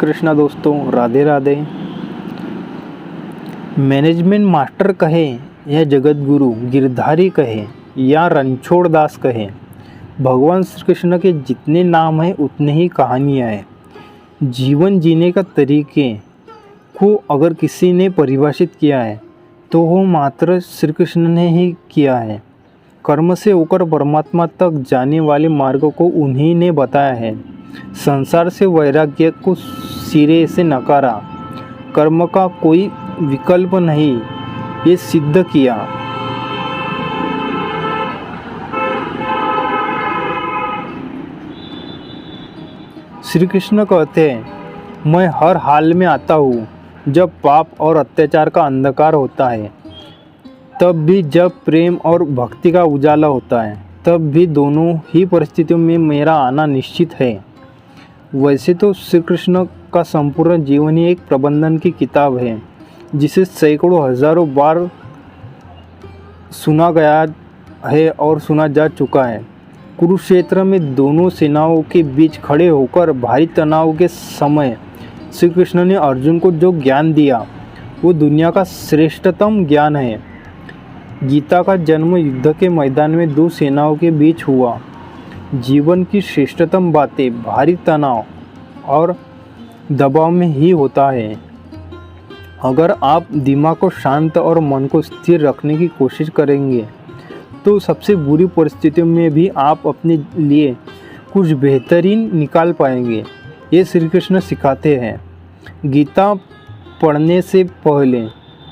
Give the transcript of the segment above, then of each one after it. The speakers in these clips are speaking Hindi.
कृष्णा दोस्तों, राधे राधे। मैनेजमेंट मास्टर कहे या जगत गुरु गिरधारी कहे या रणछोड़ दास कहे, भगवान श्री कृष्ण के जितने नाम हैं उतने ही कहानियाँ हैं। जीवन जीने का तरीके को अगर किसी ने परिभाषित किया है तो वो मात्र श्री कृष्ण ने ही किया है। कर्म से होकर परमात्मा तक जाने वाले मार्ग को उन्हीं ने बताया है। संसार से वैराग्य को सिरे से नकारा, कर्म का कोई विकल्प नहीं, ये सिद्ध किया। श्री कृष्ण कहते हैं, मैं हर हाल में आता हूँ जब पाप और अत्याचार का अंधकार होता है, तब भी जब प्रेम और भक्ति का उजाला होता है, तब भी दोनों ही परिस्थितियों में मेरा आना निश्चित है। वैसे तो श्री कृष्ण का संपूर्ण जीवन ही एक प्रबंधन की किताब है, जिसे सैकड़ों हजारों बार सुना गया है और सुना जा चुका है। कुरुक्षेत्र में दोनों सेनाओं के बीच खड़े होकर भारी तनाव के समय श्री कृष्ण ने अर्जुन को जो ज्ञान दिया वो दुनिया का श्रेष्ठतम ज्ञान है। गीता का जन्म युद्ध के मैदान में दो सेनाओं के बीच हुआ। जीवन की श्रेष्ठतम बातें भारी तनाव और दबाव में ही होता है। अगर आप दिमाग को शांत और मन को स्थिर रखने की कोशिश करेंगे तो सबसे बुरी परिस्थितियों में भी आप अपने लिए कुछ बेहतरीन निकाल पाएंगे। ये श्री कृष्ण सिखाते हैं। गीता पढ़ने से पहले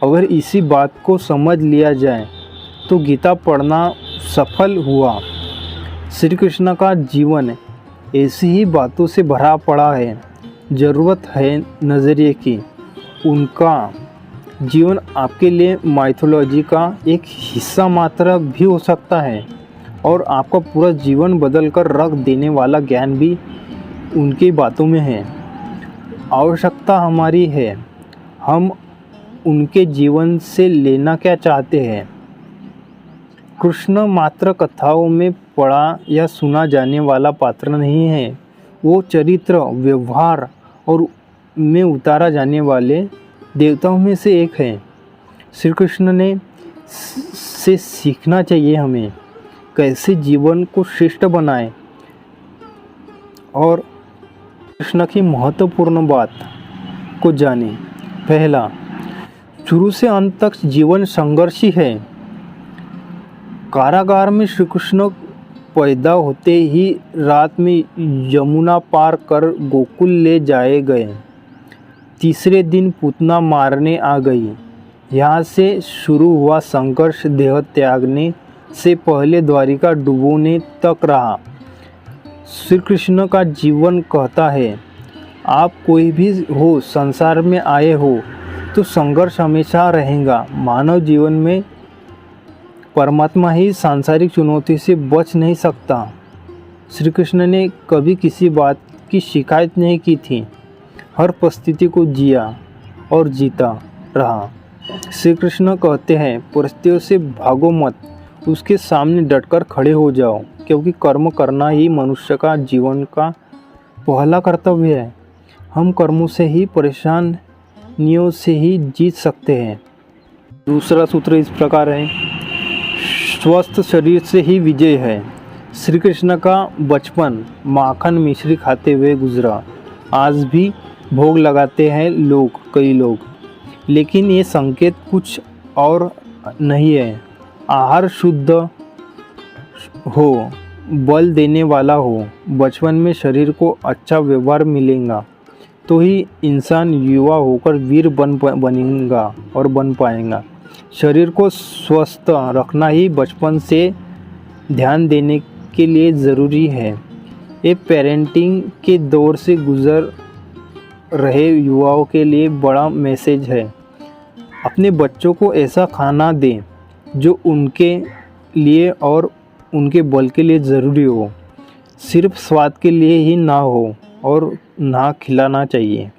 अगर इसी बात को समझ लिया जाए तो गीता पढ़ना सफल हुआ। श्री कृष्ण का जीवन ऐसी ही बातों से भरा पड़ा है। ज़रूरत है नज़रिए की। उनका जीवन आपके लिए माइथोलॉजी का एक हिस्सा मात्र भी हो सकता है और आपका पूरा जीवन बदल कर रख देने वाला ज्ञान भी उनकी बातों में है। आवश्यकता हमारी है, हम उनके जीवन से लेना क्या चाहते हैं। कृष्ण मात्र कथाओं में पढ़ा या सुना जाने वाला पात्र नहीं है, वो चरित्र, व्यवहार और में उतारा जाने वाले देवताओं में से एक है। श्री कृष्ण ने से सीखना चाहिए हमें कैसे जीवन को श्रेष्ठ बनाएं। और कृष्ण की महत्वपूर्ण बात को जानें। पहला, शुरू से अंत तक जीवन संघर्ष ही है। कारागार में श्री कृष्ण पैदा होते ही रात में यमुना पार कर गोकुल ले जाए गए। तीसरे दिन पूतना मारने आ गई। यहाँ से शुरू हुआ संघर्ष देह त्यागने से पहले द्वारिका डुबोने तक रहा। श्री कृष्ण का जीवन कहता है, आप कोई भी हो, संसार में आए हो तो संघर्ष हमेशा रहेगा। मानव जीवन में परमात्मा ही सांसारिक चुनौती से बच नहीं सकता। श्री कृष्ण ने कभी किसी बात की शिकायत नहीं की थी। हर परिस्थिति को जिया और जीता रहा। श्री कृष्ण कहते हैं, परिस्थितियों से भागो मत, उसके सामने डटकर खड़े हो जाओ, क्योंकि कर्म करना ही मनुष्य का जीवन का पहला कर्तव्य है। हम कर्मों से ही, परेशानियों से ही जीत सकते हैं। दूसरा सूत्र इस प्रकार है, स्वस्थ शरीर से ही विजय है। श्री कृष्ण का बचपन माखन मिश्री खाते हुए गुजरा। आज भी भोग लगाते हैं कई लोग, लेकिन ये संकेत कुछ और नहीं है। आहार शुद्ध हो, बल देने वाला हो, बचपन में शरीर को अच्छा व्यवहार मिलेगा तो ही इंसान युवा होकर वीर बनेगा और बन पाएगा। शरीर को स्वस्थ रखना ही बचपन से ध्यान देने के लिए ज़रूरी है। ये पेरेंटिंग के दौर से गुजर रहे युवाओं के लिए बड़ा मैसेज है। अपने बच्चों को ऐसा खाना दें जो उनके लिए और उनके बल के लिए ज़रूरी हो, सिर्फ स्वाद के लिए ही ना हो और ना खिलाना चाहिए।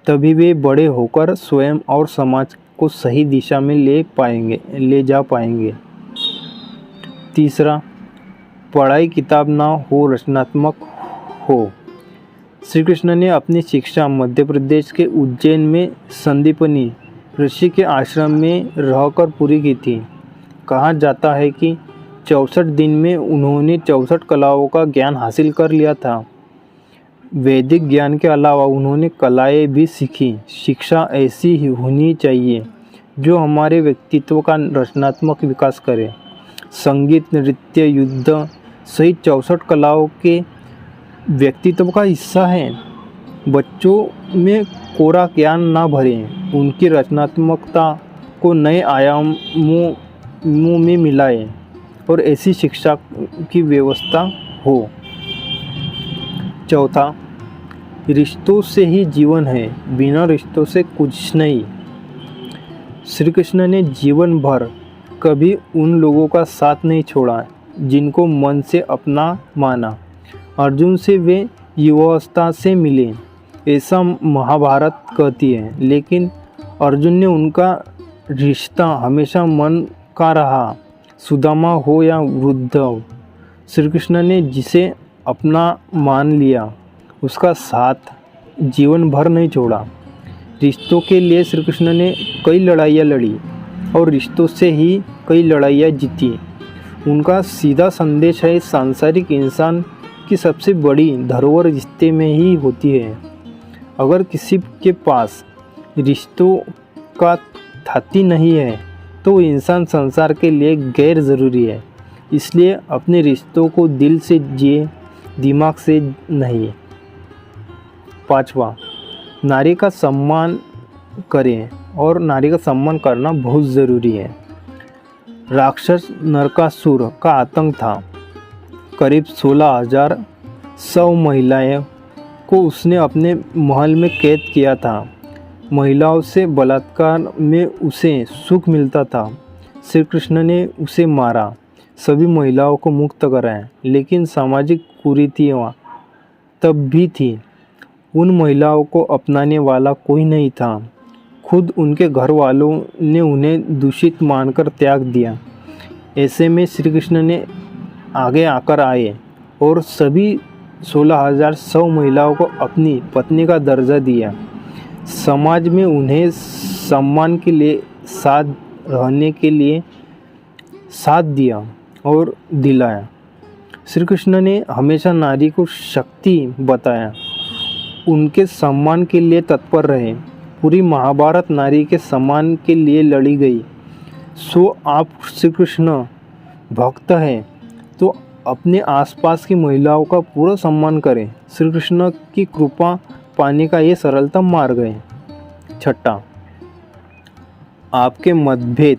तभी वे बड़े होकर स्वयं और समाज को सही दिशा में ले जा पाएंगे। तीसरा, पढ़ाई किताब ना हो, रचनात्मक हो। श्री कृष्ण ने अपनी शिक्षा मध्य प्रदेश के उज्जैन में संदीपनी ऋषि के आश्रम में रहकर पूरी की थी। कहा जाता है कि 64 दिन में उन्होंने 64 कलाओं का ज्ञान हासिल कर लिया था। वैदिक ज्ञान के अलावा उन्होंने कलाएं भी सीखी। शिक्षा ऐसी ही होनी चाहिए जो हमारे व्यक्तित्व का रचनात्मक विकास करे। संगीत, नृत्य, युद्ध सहित 64 कलाओं के व्यक्तित्व का हिस्सा है। बच्चों में कोरा ज्ञान ना भरें, उनकी रचनात्मकता को नए आयामों में मिलाएं और ऐसी शिक्षा की व्यवस्था हो। चौथा, रिश्तों से ही जीवन है, बिना रिश्तों से कुछ नहीं। श्री कृष्ण ने जीवन भर कभी उन लोगों का साथ नहीं छोड़ा जिनको मन से अपना माना। अर्जुन से वे युवावस्था से मिले, ऐसा महाभारत कहती है, लेकिन अर्जुन ने उनका रिश्ता हमेशा मन का रहा। सुदामा हो या उद्धव, श्री कृष्ण ने जिसे अपना मान लिया उसका साथ जीवन भर नहीं छोड़ा। रिश्तों के लिए श्री कृष्ण ने कई लड़ाइयाँ लड़ी और रिश्तों से ही कई लड़ाइयाँ जीती। उनका सीधा संदेश है, सांसारिक इंसान की सबसे बड़ी धरोहर रिश्ते में ही होती है। अगर किसी के पास रिश्तों का थाती नहीं है तो वो इंसान संसार के लिए गैर ज़रूरी है। इसलिए अपने रिश्तों को दिल से जिए, दिमाग से नहीं। पाँचवा, नारी का सम्मान करें और नारी का सम्मान करना बहुत ज़रूरी है। राक्षस नरकासुर का आतंक था। करीब 16,100 महिलाएं को उसने अपने महल में कैद किया था। महिलाओं से बलात्कार में उसे सुख मिलता था। श्री कृष्ण ने उसे मारा, सभी महिलाओं को मुक्त कराया, लेकिन सामाजिक कुरीतियाँ तब भी थी। उन महिलाओं को अपनाने वाला कोई नहीं था। खुद उनके घर वालों ने उन्हें दूषित मानकर त्याग दिया। ऐसे में श्री कृष्ण ने आगे आकर आए और सभी 16,100 महिलाओं को अपनी पत्नी का दर्जा दिया। समाज में उन्हें सम्मान के लिए, साथ रहने के लिए साथ दिया और दिलाया। श्री कृष्ण ने हमेशा नारी को शक्ति बताया, उनके सम्मान के लिए तत्पर रहे। पूरी महाभारत नारी के सम्मान के लिए लड़ी गई। सो आप श्री कृष्ण भक्त हैं तो अपने आसपास की महिलाओं का पूरा सम्मान करें। श्री कृष्ण की कृपा पाने का ये सरलतम मार्ग है। छठा, आपके मतभेद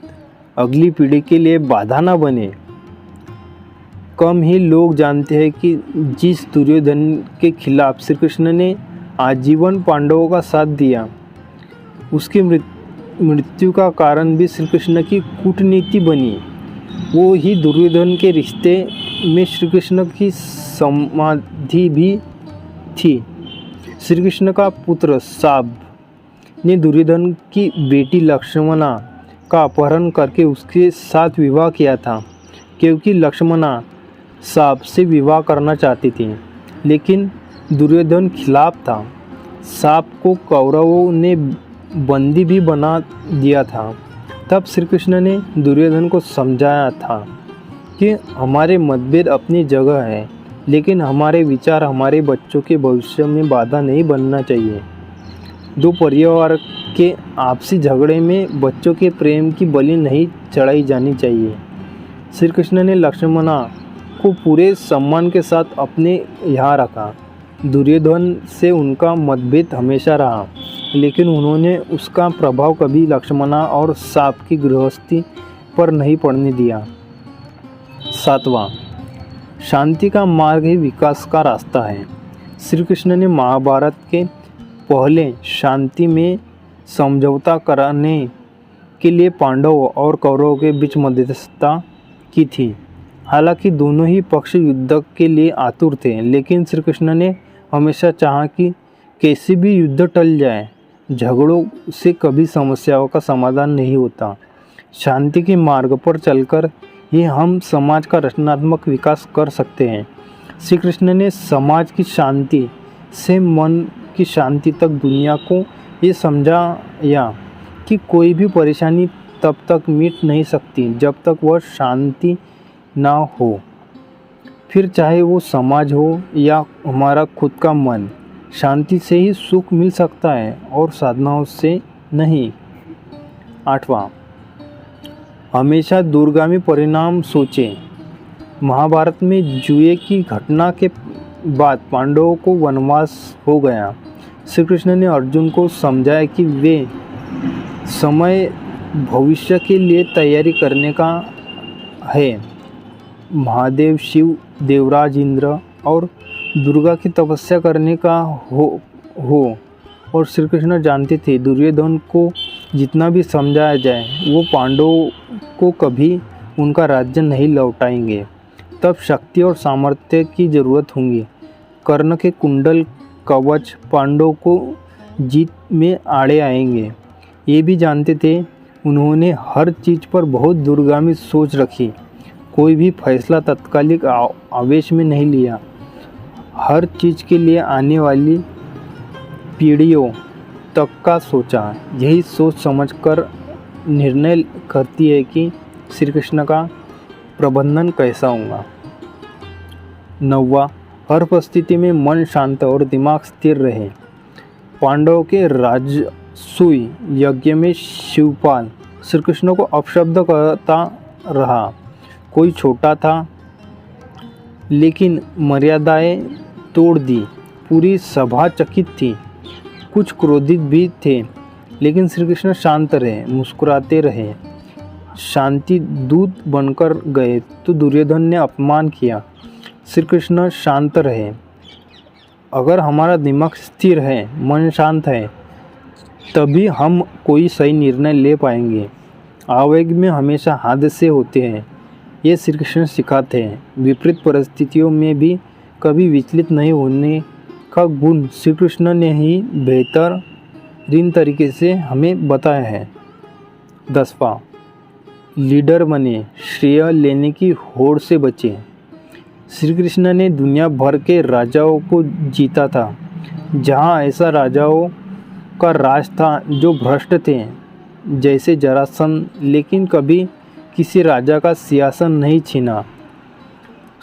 अगली पीढ़ी के लिए बाधा ना बने। कम ही लोग जानते हैं कि जिस दुर्योधन के खिलाफ श्री कृष्ण ने आजीवन पांडवों का साथ दिया, उसकी मृत्यु का कारण भी श्री कृष्ण की कूटनीति बनी। वो ही दुर्योधन के रिश्ते में श्री कृष्ण की समाधि भी थी। श्री कृष्ण का पुत्र शाब ने दुर्योधन की बेटी लक्ष्मणा का अपहरण करके उसके साथ विवाह किया था, क्योंकि लक्ष्मणा शाब से विवाह करना चाहती थी, लेकिन दुर्योधन खिलाफ था। शाब को कौरवों ने बंदी भी बना दिया था। तब श्री कृष्ण ने दुर्योधन को समझाया था कि हमारे मतभेद अपनी जगह है, लेकिन हमारे विचार हमारे बच्चों के भविष्य में बाधा नहीं बनना चाहिए। दो परिवार के आपसी झगड़े में बच्चों के प्रेम की बलि नहीं चढ़ाई जानी चाहिए। श्री कृष्ण ने लक्ष्मणा को पूरे सम्मान के साथ अपने यहाँ रखा। दुर्योधन से उनका मतभेद हमेशा रहा, लेकिन उन्होंने उसका प्रभाव कभी लक्ष्मणा और शाप की गृहस्थी पर नहीं पड़ने दिया। सातवां, शांति का मार्ग ही विकास का रास्ता है। श्री कृष्ण ने महाभारत के पहले शांति में समझौता कराने के लिए पांडवों और कौरवों के बीच मध्यस्थता की थी। हालांकि दोनों ही पक्ष युद्ध के लिए आतुर थे, लेकिन श्री कृष्ण ने हमेशा चाहा कि कैसे भी युद्ध टल जाए। झगड़ों से कभी समस्याओं का समाधान नहीं होता। शांति के मार्ग पर चलकर ही हम समाज का रचनात्मक विकास कर सकते हैं। श्री कृष्ण ने समाज की शांति से मन की शांति तक दुनिया को ये समझाया कि कोई भी परेशानी तब तक मिट नहीं सकती जब तक वह शांति ना हो। फिर चाहे वो समाज हो या हमारा खुद का मन, शांति से ही सुख मिल सकता है और साधनाओं से नहीं। 8वां, हमेशा दूरगामी परिणाम सोचें। महाभारत में जुए की घटना के बाद पांडवों को वनवास हो गया। श्री कृष्ण ने अर्जुन को समझाया कि वे समय भविष्य के लिए तैयारी करने का है। महादेव शिव, देवराज इंद्र और दुर्गा की तपस्या करने का हो और श्री कृष्ण जानते थे दुर्योधन को जितना भी समझाया जाए वो पांडवों को कभी उनका राज्य नहीं लौटाएंगे। तब शक्ति और सामर्थ्य की जरूरत होगी। कर्ण के कुंडल कवच पांडवों को जीत में आड़े आएंगे। ये भी जानते थे। उन्होंने हर चीज़ पर बहुत दूरगामी सोच रखी। कोई भी फैसला तत्कालिक आवेश में नहीं लिया। हर चीज़ के लिए आने वाली पीढ़ियों तक का सोचा। यही सोच समझकर निर्णय करती है कि श्री कृष्ण का प्रबंधन कैसा होगा। 9वां, हर परिस्थिति में मन शांत और दिमाग स्थिर रहे। पांडवों के राजसूय यज्ञ में शिवपाल श्री कृष्ण को अपशब्द करता रहा। कोई छोटा था लेकिन मर्यादाएं तोड़ दी। पूरी सभा चकित थी। कुछ क्रोधित भी थे लेकिन श्री कृष्ण शांत रहे, मुस्कुराते रहे। शांति दूत बनकर गए तो दुर्योधन ने अपमान किया। श्री कृष्ण शांत रहे। अगर हमारा दिमाग स्थिर है, मन शांत है, तभी हम कोई सही निर्णय ले पाएंगे। आवेग में हमेशा हादसे होते हैं, ये श्री कृष्ण सिखाते हैं। विपरीत परिस्थितियों में भी कभी विचलित नहीं होने का गुण श्री कृष्ण ने ही बेहतरीन तरीके से हमें बताया है। 10वां, लीडर बने, श्रेय लेने की होड़ से बचे। श्री कृष्ण ने दुनिया भर के राजाओं को जीता था। जहाँ ऐसा राजाओं का राज था जो भ्रष्ट थे, जैसे जरासंध, लेकिन कभी किसी राजा का सिंहासन नहीं छीना।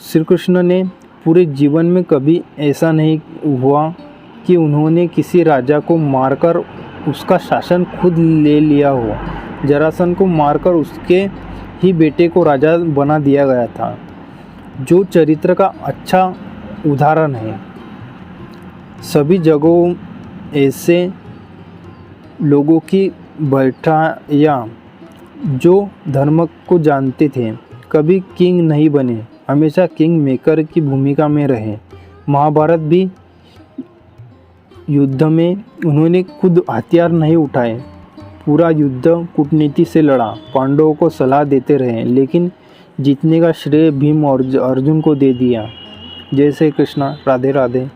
श्री कृष्ण ने पूरे जीवन में कभी ऐसा नहीं हुआ कि उन्होंने किसी राजा को मारकर उसका शासन खुद ले लिया हो। जरासंध को मारकर उसके ही बेटे को राजा बना दिया गया था, जो चरित्र का अच्छा उदाहरण है। सभी जगहों ऐसे लोगों की बैठाया जो धर्म को जानते थे, कभी किंग नहीं बने, हमेशा किंग मेकर की भूमिका में रहे। महाभारत भी युद्ध में उन्होंने खुद हथियार नहीं उठाए, पूरा युद्ध कूटनीति से लड़ा। पांडवों को सलाह देते रहे लेकिन जीतने का श्रेय भीम और अर्जुन को दे दिया। जय श्री कृष्ण। राधे राधे।